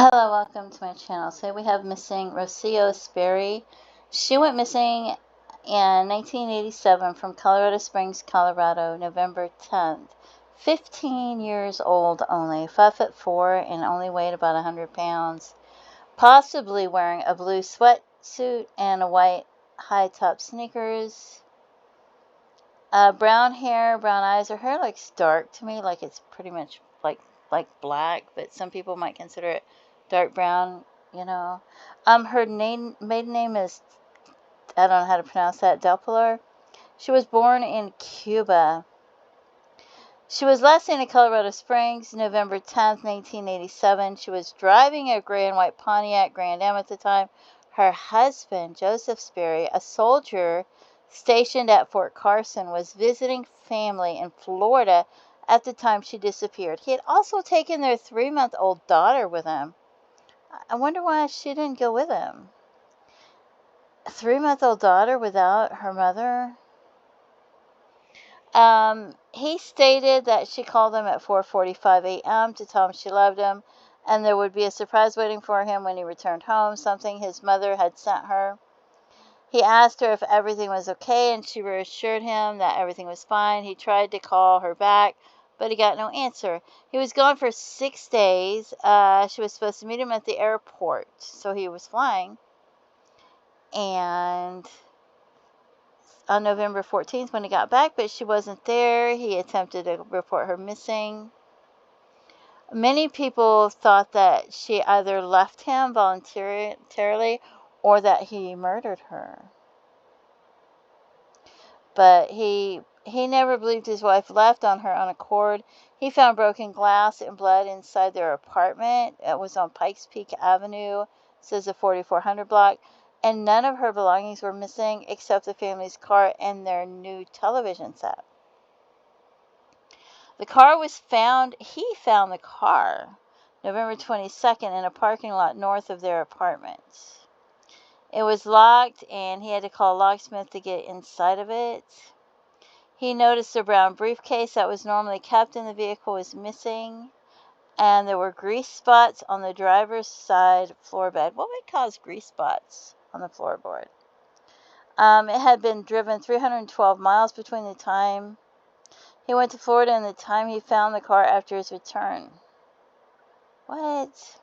Hello, welcome to my channel. Today we have missing Rocio Sperry. She went missing in 1987 from Colorado Springs, Colorado, November 10th. 15 years old only, 5'4", and only weighed about 100 pounds. Possibly wearing a blue sweatsuit and a white high-top sneakers. Brown hair, brown eyes. Her hair looks dark to me, like it's pretty much like black, but some people might consider it dark brown, you know. Her maiden name is, I don't know how to pronounce that, Delpilar. She was born in Cuba. She was last seen in Colorado Springs, November 10th, 1987. She was driving a gray and white Pontiac Grand Am at the time. Her husband, Joseph Sperry, a soldier stationed at Fort Carson, was visiting family in Florida at the time she disappeared. He had also taken their 3-month-old daughter with him. I wonder why she didn't go with him. A 3-month-old daughter without her mother? He stated that she called him at 4:45 a.m. to tell him she loved him and there would be a surprise waiting for him when he returned home, something his mother had sent her. He asked her if everything was okay, and she reassured him that everything was fine. He tried to call her back, but he got no answer. He was gone for 6 days. She was supposed to meet him at the airport, so he was flying. And on November 14th when he got back, but she wasn't there, he attempted to report her missing. Many people thought that she either left him voluntarily or that he murdered her. But he never believed his wife left on her own accord. He found broken glass and blood inside their apartment. It was on Pikes Peak Avenue, says the 4400 block, and none of her belongings were missing except the family's car and their new television set. The car was found, he found the car November 22nd in a parking lot north of their apartment. It was locked and he had to call a locksmith to get inside of it. He noticed a brown briefcase that was normally kept in the vehicle was missing, and there were grease spots on the driver's side floor bed. What would cause grease spots on the floorboard? It had been driven 312 miles between the time he went to Florida and the time he found the car after his return. What?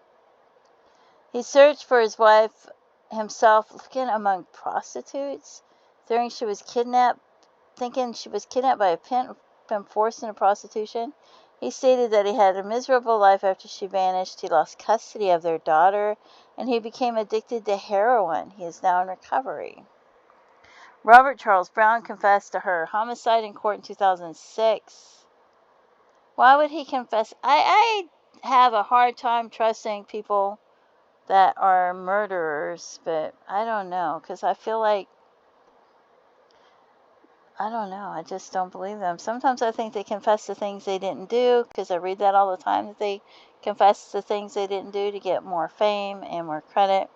He searched for his wife himself, looking among prostitutes, thinking she was kidnapped by a pimp and forced into prostitution. He stated that he had a miserable life after she vanished. He lost custody of their daughter, and he became addicted to heroin. He is now in recovery. Robert Charles Brown confessed to her homicide in court in 2006. Why would he confess? I have a hard time trusting people that are murderers, but I don't know, because I feel like, I don't know, I just don't believe them. Sometimes I think they confess to things they didn't do, because I read that all the time, that they confess to things they didn't do to get more fame and more credit.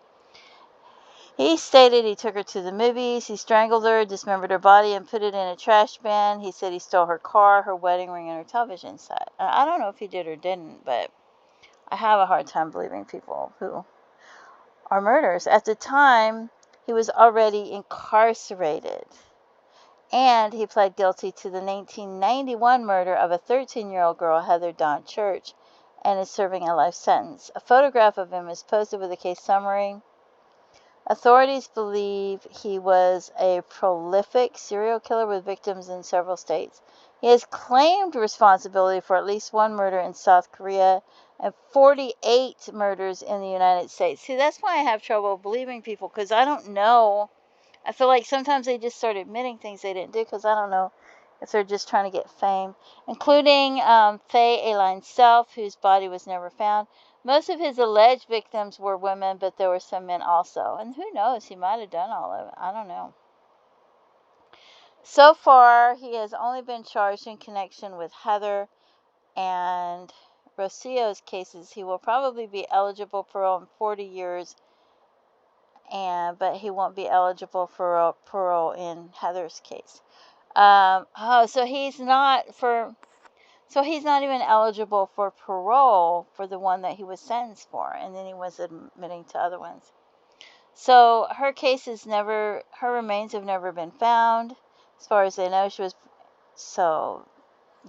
He stated he took her to the movies, he strangled her, dismembered her body, and put it in a trash bin. He said he stole her car, her wedding ring, and her television set. I don't know if he did or didn't, but I have a hard time believing people who are murderers. At the time, he was already incarcerated, and he pled guilty to the 1991 murder of a 13-year-old girl, Heather Dawn Church, and is serving a life sentence. A photograph of him is posted with a case summary. Authorities believe he was a prolific serial killer with victims in several states. He has claimed responsibility for at least one murder in South Korea and 48 murders in the United States. See, that's why I have trouble believing people, because I don't know. I feel like sometimes they just start admitting things they didn't do, because I don't know if they're just trying to get fame, including Faye Aileen Self, whose body was never found. Most of his alleged victims were women, but there were some men also. And who knows, he might have done all of it. I don't know. So far, he has only been charged in connection with Heather and Rocio's cases. He will probably be eligible for parole in 40 years, but he won't be eligible for parole in Heather's case. So he's not for... So he's not even eligible for parole for the one that he was sentenced for, and then he was admitting to other ones. So her remains have never been found. As far as they know, so,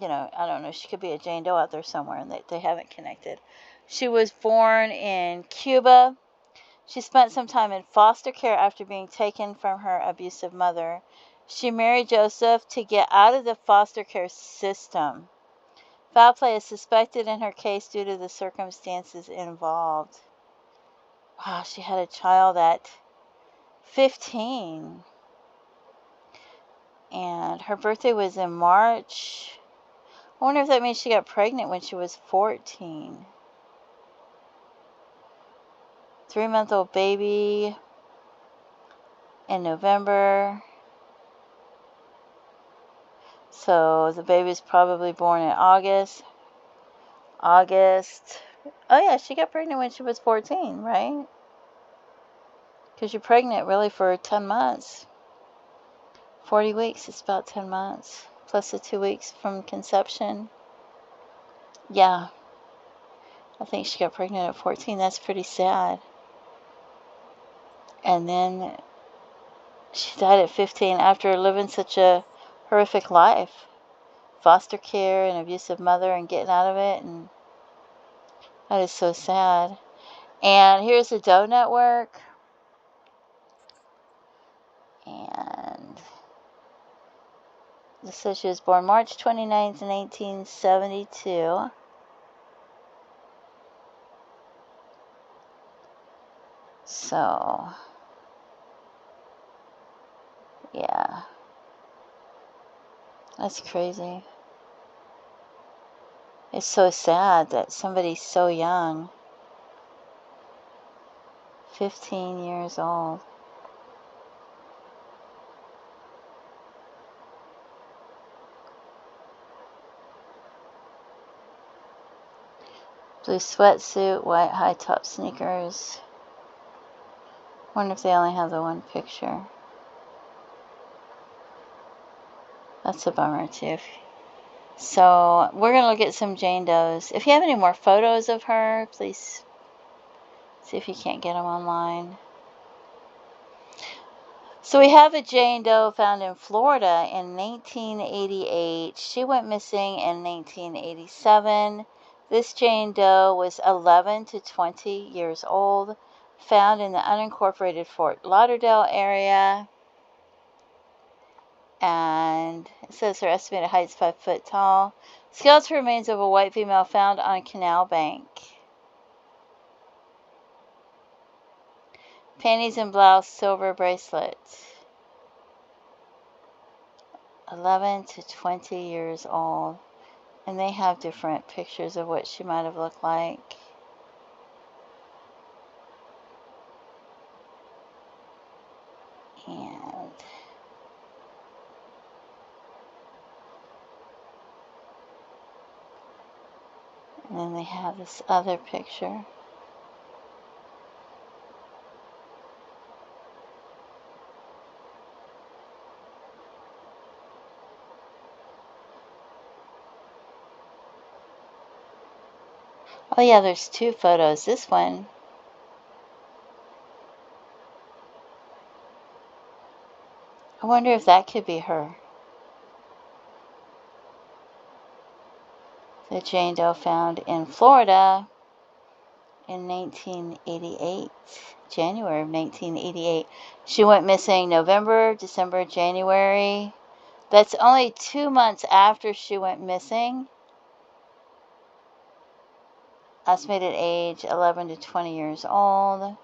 I don't know, she could be a Jane Doe out there somewhere, and they haven't connected. She was born in Cuba. She spent some time in foster care after being taken from her abusive mother. She married Joseph to get out of the foster care system. Foul play is suspected in her case due to the circumstances involved. Wow, she had a child at 15. And her birthday was in March. I wonder if that means she got pregnant when she was 14. 3-month-old baby in November. So the baby's probably born in August. Oh yeah, she got pregnant when she was 14, right? Because you're pregnant really for 10 months. 40 weeks is about 10 months. Plus the 2 weeks from conception. Yeah. I think she got pregnant at 14. That's pretty sad. And then she died at 15 after living such a horrific life. Foster care and abusive mother and getting out of it. And that is so sad. And here's the Doe Network. And this says she was born March 29th, 1972. So, yeah. That's crazy. It's so sad that somebody so young, 15 years old. Blue sweatsuit, white high-top sneakers. Wonder if they only have the one picture. That's a bummer, too. So, we're going to look at some Jane Does. If you have any more photos of her, please see if you can't get them online. So we have a Jane Doe found in Florida in 1988. She went missing in 1987. This Jane Doe was 11 to 20 years old, found in the unincorporated Fort Lauderdale area. And it says her estimated height is 5 foot tall. Skeletal remains of a white female found on a canal bank. Panties and blouse, silver bracelet. 11 to 20 years old. And they have different pictures of what she might have looked like. And then they have this other picture. Oh yeah, there's two photos. This one, I wonder if that could be her. The Jane Doe found in Florida in 1988, January of 1988. She went missing November, December, January. That's only 2 months after she went missing. Estimated age 11 to 20 years old.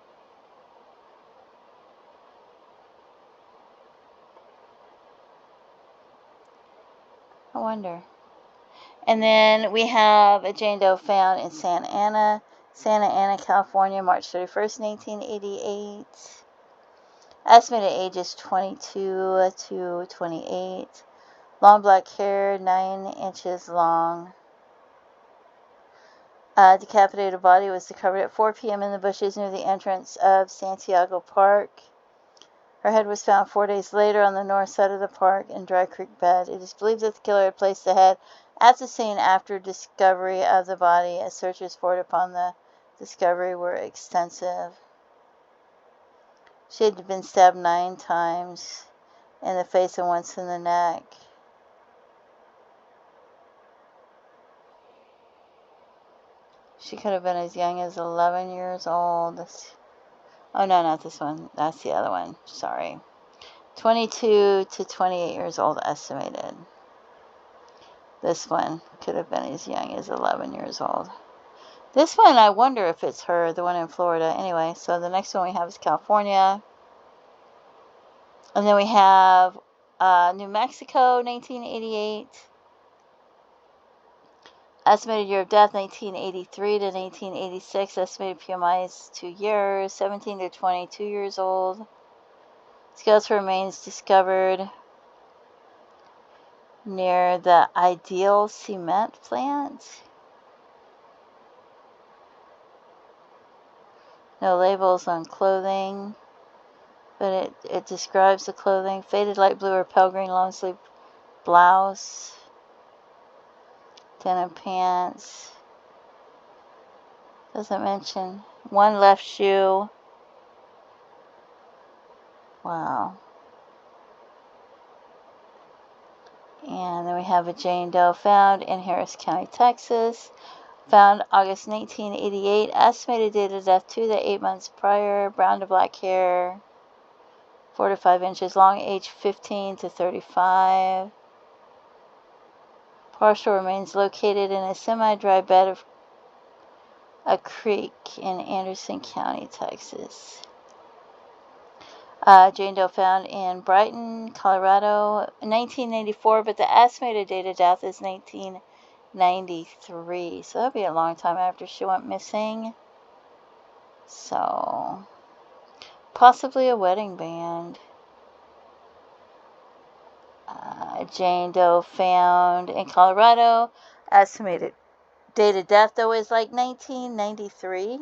I wonder. And then we have a Jane Doe found in Santa Ana, California, March 31st, 1988. Estimated age is 22 to 28. Long black hair, 9 inches long. Decapitated body was discovered at 4 p.m. in the bushes near the entrance of Santiago Park. Her head was found 4 days later on the north side of the park in Dry Creek bed. It is believed that the killer had placed the head At the scene after discovery of the body, as searches forward upon the discovery were extensive. She had been stabbed 9 times in the face and once in the neck. She could have been as young as 11 years old. Oh, no, not this one. That's the other one. Sorry. 22 to 28 years old estimated. This one could have been as young as 11 years old. This one, I wonder if it's her, the one in Florida. Anyway, so the next one we have is California. And then we have New Mexico, 1988. Estimated year of death, 1983 to 1986. Estimated PMI is 2 years. 17 to 22 years old. Skeletal remains discovered near the Ideal Cement plant. No labels on clothing, but it describes the clothing. Faded light blue or pale green long sleeve blouse. Denim pants. Doesn't mention. 1 left shoe. Wow. And then we have a Jane Doe found in Harris County, Texas. Found August 1988. Estimated date of death 2 to 8 months prior. Brown to black hair. 4 to 5 inches long. Age 15 to 35. Partial remains located in a semi-dry bed of a creek in Anderson County, Texas. Jane Doe found in Brighton, Colorado, 1994, but the estimated date of death is 1993. So that'll be a long time after she went missing. So, possibly a wedding band. Jane Doe found in Colorado. Estimated date of death, though, is like 1993.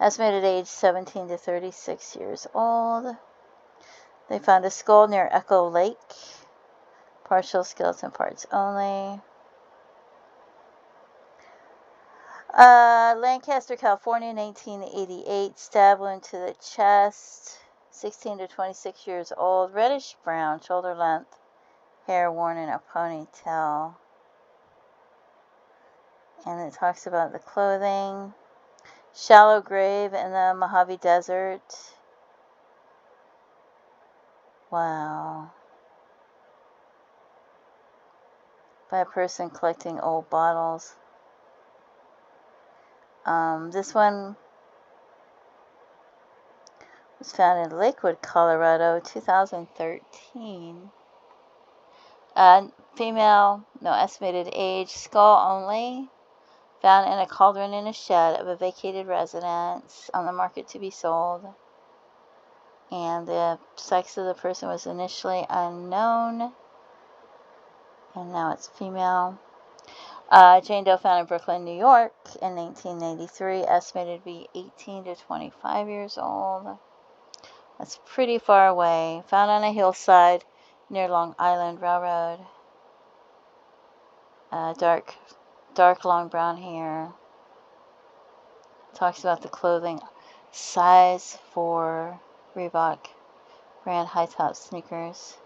Estimated age 17 to 36 years old. They found a skull near Echo Lake. Partial skeleton parts only. Lancaster, California, 1988. Stab wound to the chest. 16 to 26 years old. Reddish brown, shoulder length. Hair worn in a ponytail. And it talks about the clothing. Shallow grave in the Mojave Desert. Wow. By a person collecting old bottles. This one was found in Lakewood, Colorado, 2013. Female, no estimated age, skull only. Found in a cauldron in a shed of a vacated residence on the market to be sold. And the sex of the person was initially unknown. And now it's female. Jane Doe found in Brooklyn, New York in 1993. Estimated to be 18 to 25 years old. That's pretty far away. Found on a hillside near Long Island Railroad. Dark long brown hair. Talks about the clothing. Size 4 Reebok brand high top sneakers.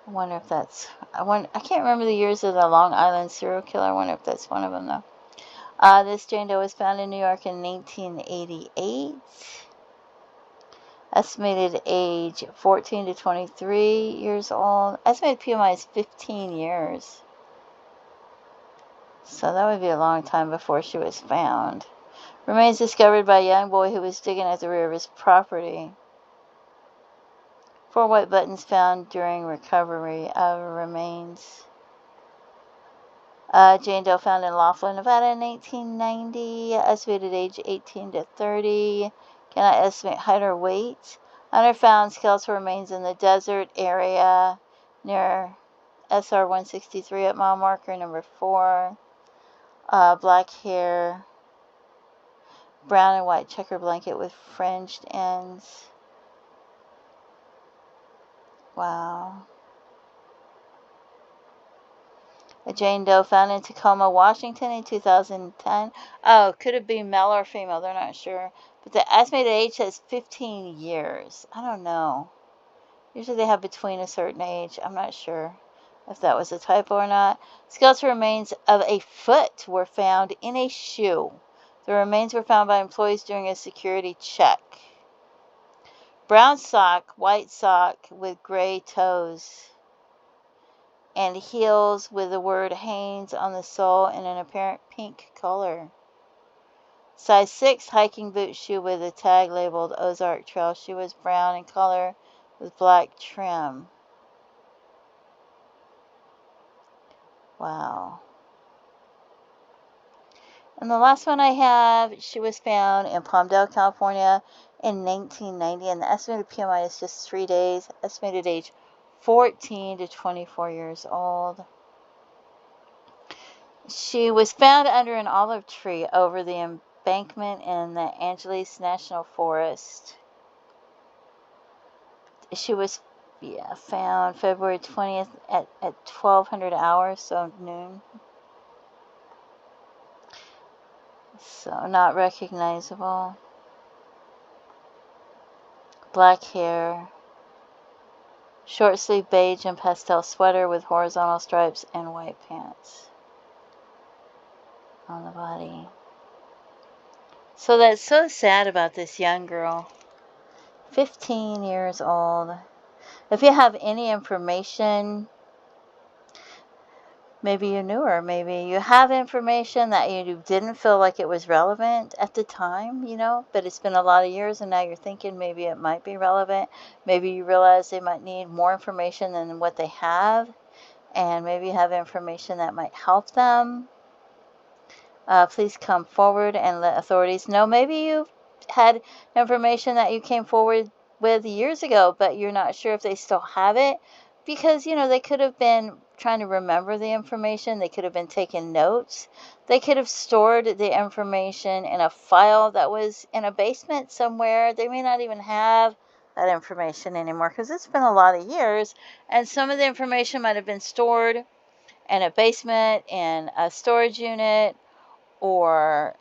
I wonder if that's... I can't remember the years of the Long Island serial killer. I wonder if that's one of them, though. This Jane Doe was found in New York in 1988. Estimated age 14 to 23 years old. Estimated PMI is 15 years. So that would be a long time before she was found. Remains discovered by a young boy who was digging at the rear of his property. 4 white buttons found during recovery of remains. Jane Doe found in Laughlin, Nevada in 1890. Estimated age 18 to 30. Cannot estimate height or weight. Hunter found skeletal remains in the desert area near SR 163 at mile marker number 4. Black hair. Brown and white checker blanket with fringed ends. Wow. A Jane Doe found in Tacoma, Washington in 2010. Oh, could it be male or female? They're not sure. But the estimated age says 15 years. I don't know. Usually they have between a certain age. I'm not sure if that was a typo or not. Skeletal remains of a foot were found in a shoe. The remains were found by employees during a security check. Brown sock, white sock with gray toes, and heels with the word Hanes on the sole in an apparent pink color. Size 6 hiking boot shoe with a tag labeled Ozark Trail. Shoe was brown in color with black trim. Wow. And the last one I have, she was found in Palmdale, California in 1990, and the estimated PMI is just 3 days. Estimated age 14 to 24 years old. She was found under an olive tree over the embankment in the Angeles National Forest. She was found February 20th at 1200 hours, so noon. So not recognizable. Black hair. Short sleeve beige and pastel sweater with horizontal stripes and white pants on the body. So that's so sad about this young girl. 15 years old. If you have any information, maybe you knew her, maybe you have information that you didn't feel like it was relevant at the time, but it's been a lot of years and now you're thinking maybe it might be relevant. Maybe you realize they might need more information than what they have, and maybe you have information that might help them. Please come forward and let authorities know. Maybe you've had information that you came forward with years ago, but you're not sure if they still have it, because they could have been trying to remember the information. They could have been taking notes. They could have stored the information in a file that was in a basement somewhere. They may not even have that information anymore because it's been a lot of years, and some of the information might have been stored in a basement, in a storage unit, or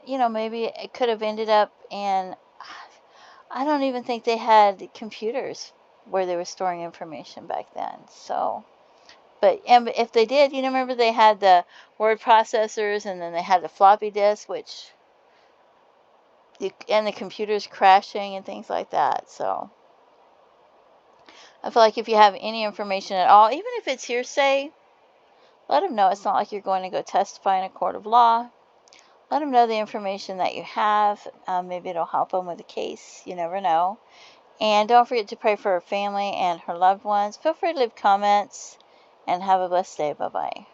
maybe it could have ended up in, I don't even think they had computers where they were storing information back then. So, but if they did, remember they had the word processors, and then they had the floppy disk, and the computers crashing and things like that. So I feel like if you have any information at all, even if it's hearsay, let them know. It's not like you're going to go testify in a court of law. Let them know the information that you have. Maybe it'll help them with the case. You never know. And don't forget to pray for her family and her loved ones. Feel free to leave comments, and have a blessed day. Bye-bye.